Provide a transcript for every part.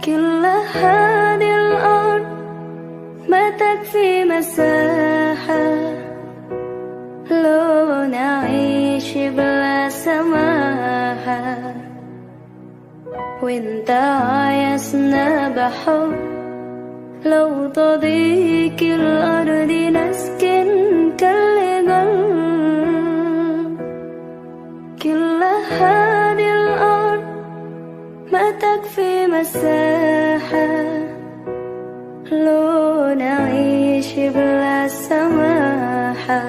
كل هذه الأرض ما تكفي مساحة لو نعيش بلا سماحة، وانت عايزنا بحب لو تضيق الأرض نسكن كالقلب. كل هذه الأرض ما تكفي مساحة لو نعيش بلا سماحة،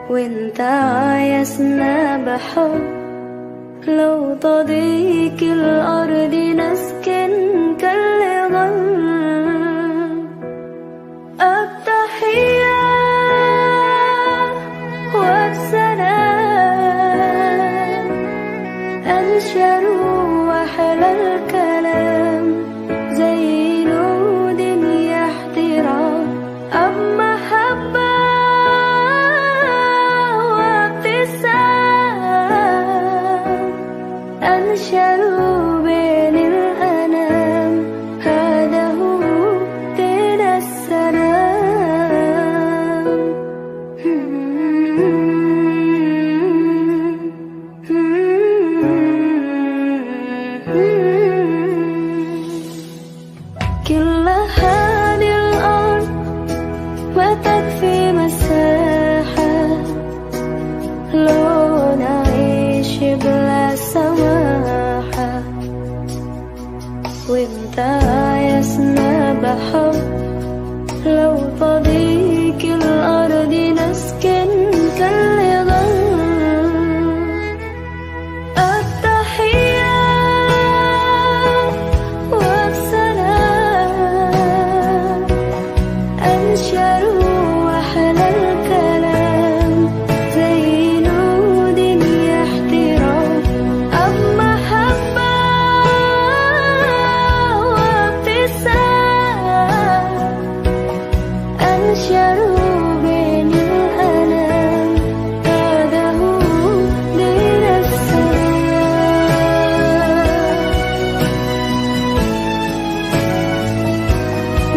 وانت عايزنا بحب لو تضيق الأرض نسكن كالغل. التحية والسلام أنشر وأحلى الكلام زي نود يحترام، أب محبة وابتسام أنشروا بين الأنام، هذا هو دين السلام. كل هذه الأرض ما تكفي مساحة لو نعيش بلا سماحة، وانت عايزنا بحب لو تضيق الأرض نسكن كالغل. التحية والسلام أنشروا وأحلى الكلام زي نود يحترام، أب محبة وابتسام أنشروا بين الأنام، هذا هو دين السلام.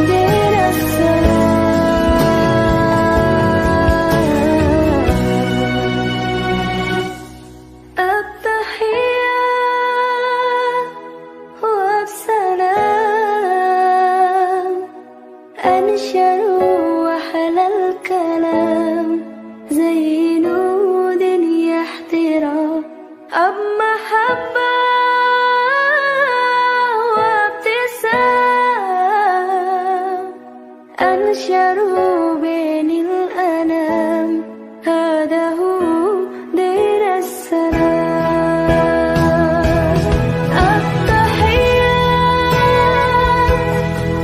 دين السلام. التحية والسلام أنشروا وأحلى الكلام زي نود يحترام، أب محبة وابتسام أنشروا بين الأنام، هذا هو دين السلام. التحية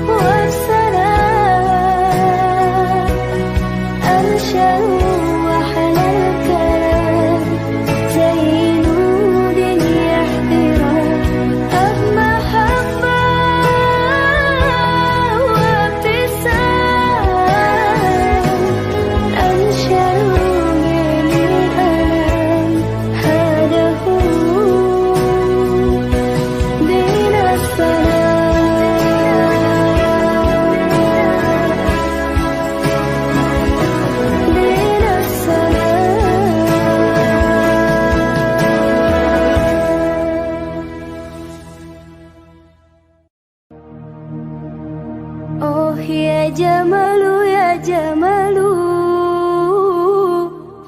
والسلام أنشروا وأحلى الكلام زي نود يحترام، أب محبة وابتسام أنشروا بين الأنام، هذا هو دين السلام. دين السلام. أوه يا جمال يا جمال،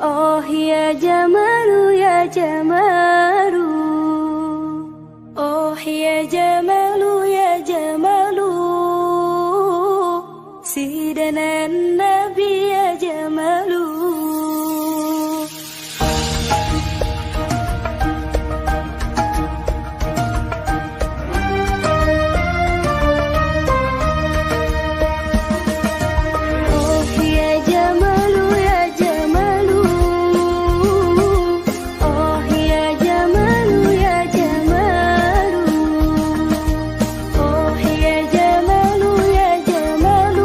أوه يا جمال يا جمال، أوه يا جمال يا جمال سيدنا النبي يا جمال. أوه يا جمال يا جمال، أوه يا جمال يا جمال، أوه يا جمال يا جمال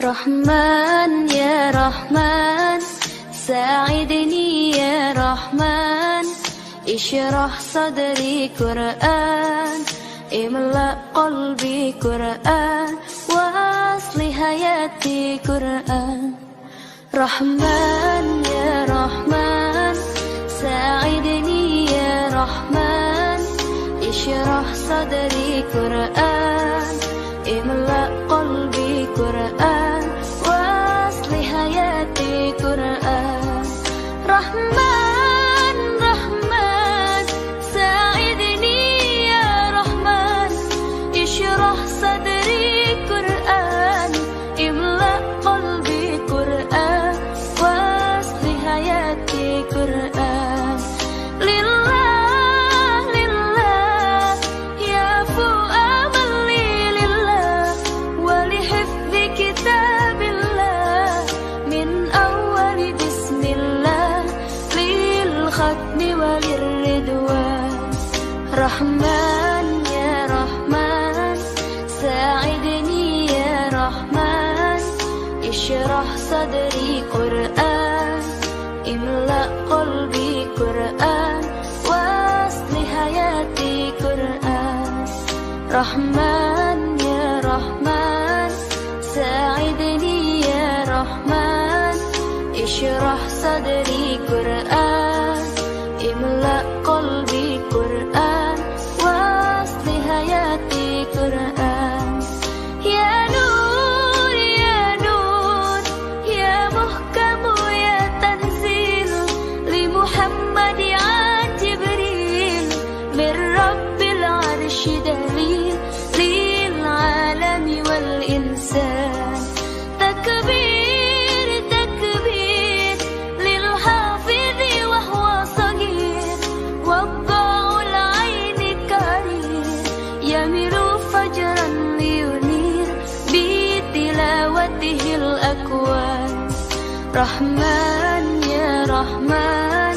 Rahman ya Rahman, sa'idni ya Rahman, ishrah sadri Qur'an, imla qalbi Qur'an, wa asli hayati Qur'an. Rahman ya Rahman, sa'idni ya Rahman, ishrah sadri Qur'an, imla qalbi Qur'an, wa asli hayati Qur'an. Rahman, Rahman, sa'idni ya Rahman, ishrah sadri Qur'an, imla qalbi Qur'an, wa asli hayati Qur'an. Lillah, lillah, ya fu'amal lillah, wa lihifzi kitabillah, min awwali bismillah, lil khatmi walir ridwan. Rahman ya Rahman, sa'idni ya Rahman, ishrah sadri Qur'an, imla qalbi Qur'an, wa asli hayati Qur'an. Rahman ya Rahman, sa'idni ya Rahman, ishrah sadri Qur'an, imla qalbi Qur'an, wa asli hayati Qur'an. Ya Nur, ya Nur, ya Muhkamu ya Tanzil, li Muhammad an Jibril, min Rabbil Arshi dalil, lil alami wal insan. Takbir, takbir, lil hafidhi wa huwa sagir, wadda'ul ayni karir, yamilu fajran liyunir, bi tilawatihil akwan. Rahman ya Rahman,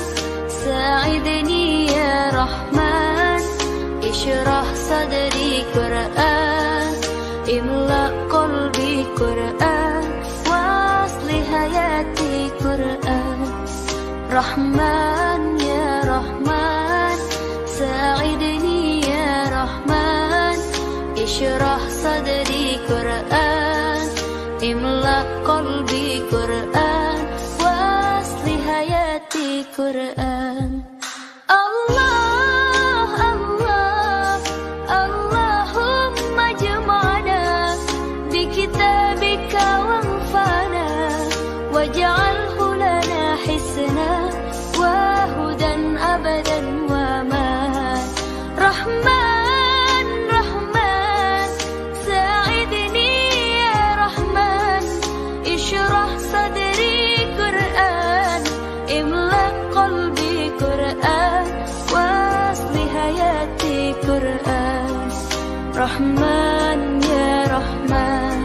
sa'idni ya Rahman, ishrah sadri Qur'an, imla qalbi Qur'an, wa asli hayati Qur'an. Rahman ya Rahman, sa'idni ya Rahman, ishrah sadri Qur'an, imla qalbi Qur'an, wa asli hayati Qur'an. Allah, Allah, Allahumma jama'na bi kitabika wanfa'na, waj'alhu lana hisna wa hudan abadan wa man. Rahman, Rahman, sa'idni ya Rahman, ishrah sadri Qur'an, imla qalbi Qur'an, wa asli hayati Qur'an. Rahman ya Rahman,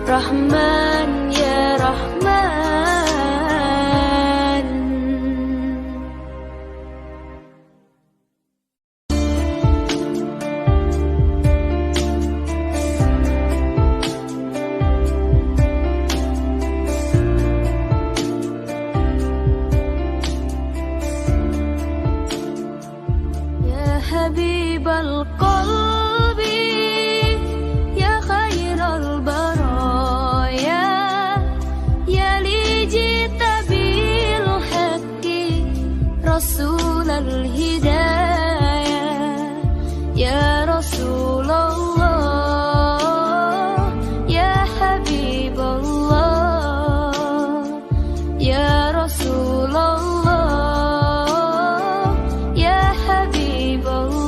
Rahman ya Rahman. Ya Habibal Qalbi, ya khairal baraya, ya li jita bil haqqi, rasulal hidayah. Ya Rasulullah, ya Habiballah, ya Rasulullah, ya Habiballah.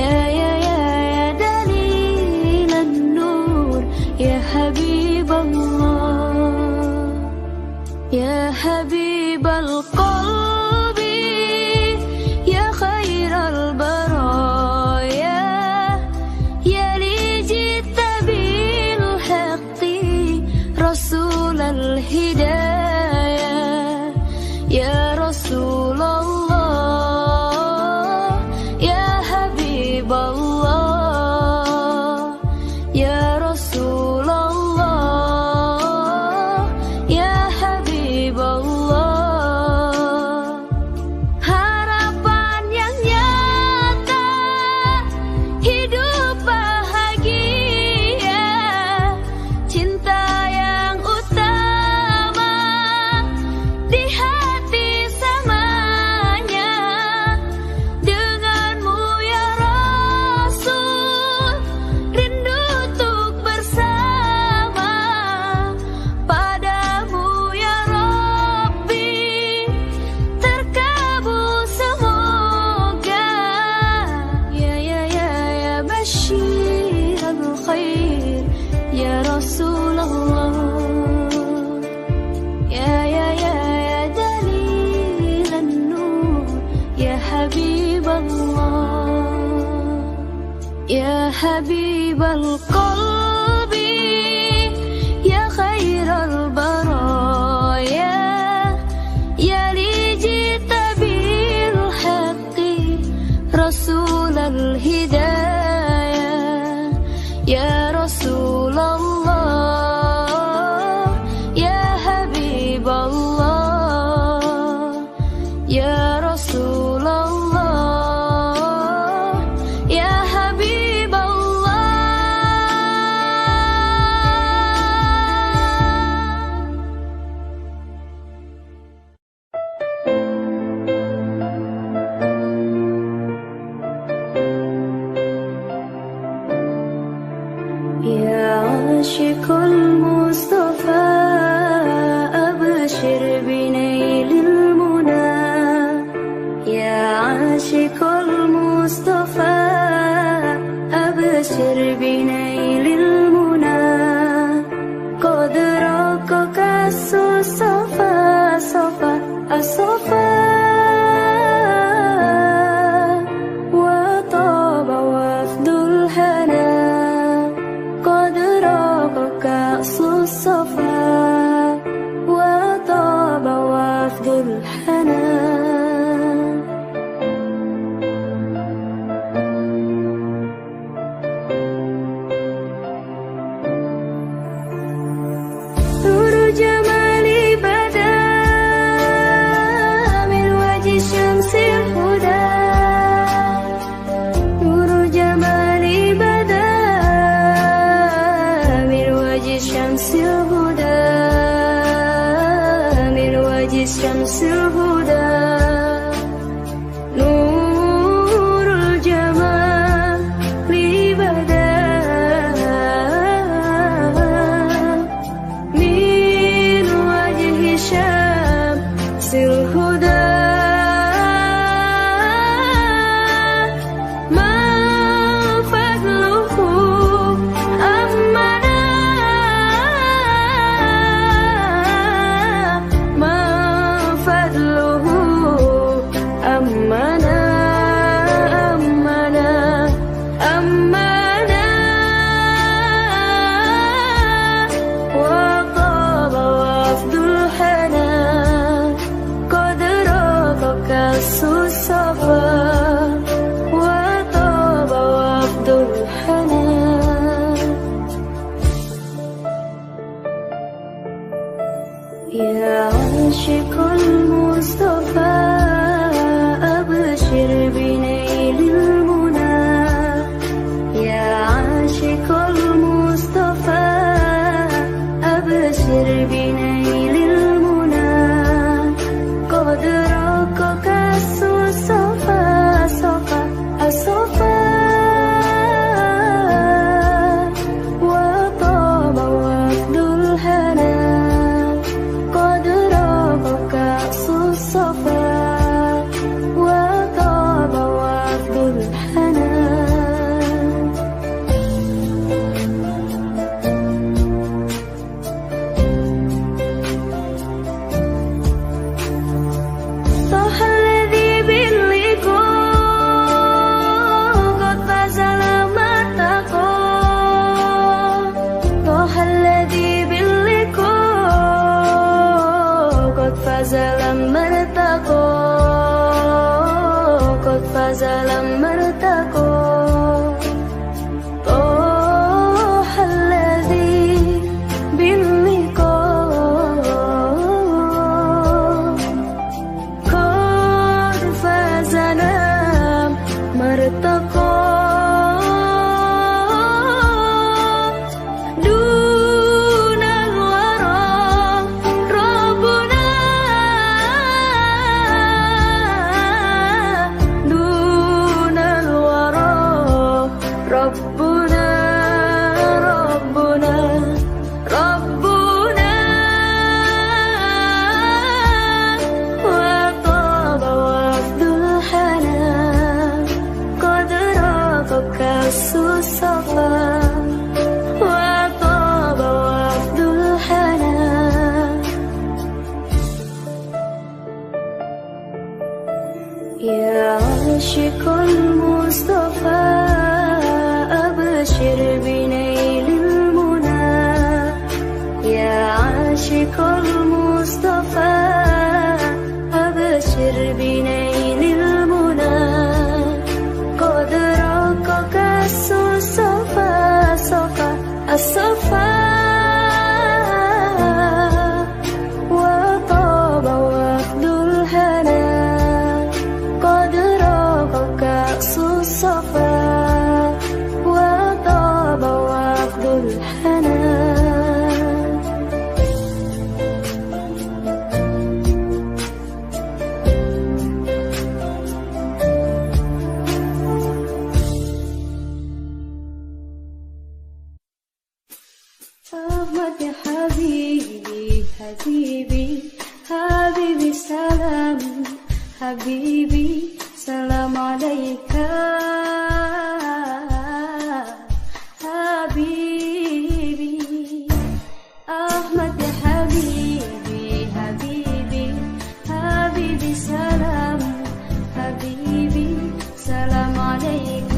يا دليل النور يا حبيب الله يا حبيب القلب يا خير البرايا يا لي جئت بالحق رسول الهداية يا رسول الله يا حبيب الله يا رسول الله يا حبيب Allah. Harapan yang nyata, hidup bahagia, cinta yang utama di hati semuanya. Denganmu ya Rasul, rindu untuk bersama. Padamu ya Rabbi, terkabul semoga. Ya Bashir al-Khair ya Rasulullah. Ya Dalil an-Nur ya Habib Allah ya Habib al-Qalbi ya Khair al-Baraya ya li jita bil haqqi Rasul al-Hidayah ya Rasulullah ya Habib Allah ya Rasulullah ya Habib Allah. يا عاشق المصطفى أبشر بنيل المنى يا عاشق المصطفى أبشر بنيل المنى قد رقك الصفا صفا الصفا وطاب وفد الهنا قد رقك الصفا وطاب وفد الهنا. نور جمالي بدا من وجه شمس الهدى نور جمالي بدا من وجه شمس الهدى من وجه شمس الهدى نور الجمال بدا من وجه شمس الهدى ما فضله أمنا ما فضله zalam martako طه الذي باللقاء قد فازنا مرتقى دون الورى ربنا دون الورى ربنا ربنا ربنا وطاب وفد الحنان قد رافق الصفا وطاب وفد الحنان يا عاشق المصطفى أبشر بنيل المنى يا عاشق المصطفى أبشر بنيل المنى قد رقق الصفا صفا الصفا وطاب وفد الهنا قد رقق الصفا وطاب وفد الهنا أحمد يا حبيبي حبيبي حبيبي سلام حبيبي سلام عليك حبيبي أحمد يا حبيبي حبيبي حبيبي سلام حبيبي سلام عليك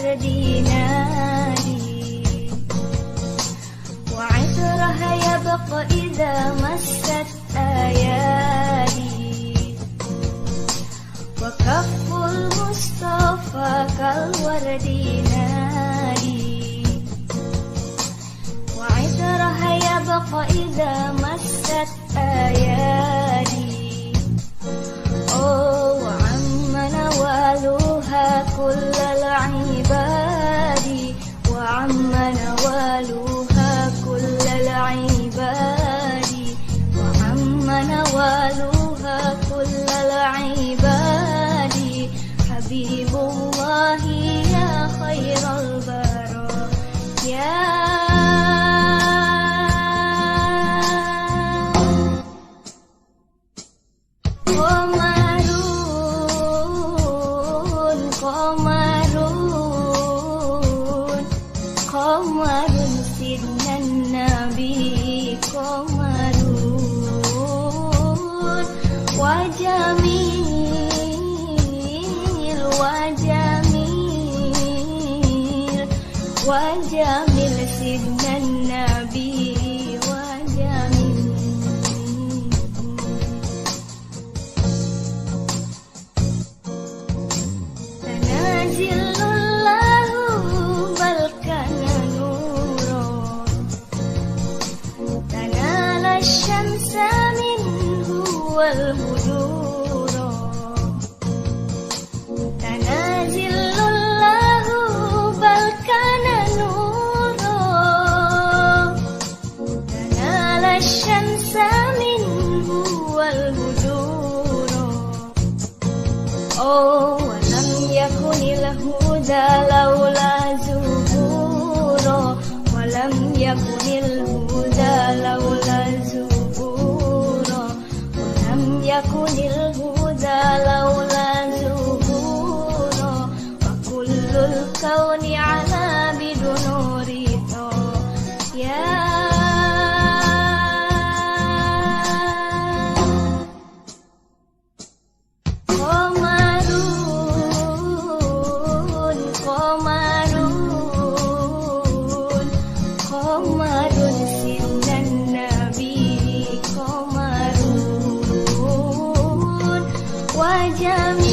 الورد نادي وعطرها يبقى إذا مست أيادي وكف المصطفى كالورد نادي وعطرها يبقى إذا مست أيادي وعم نوالها كل العباد وعم نوالها كل العباد وعم نوالها كل العباد حبيب الله يا خير البرى يا قمر سيدنا النبي قمر وجميل وجميل وجميل سيدنا النبي وجميل تنازل الشمس منه والبدور تنازل الله بل كان نورا تنال الشمس منه والبدور ولم يكن الهدى لولا زهور ولم يكن الهدى لولا زهور ولم يكن الهدى لولا زهور وكل الكون على بدنور يا قمر سيدنا النبي قمر وجميل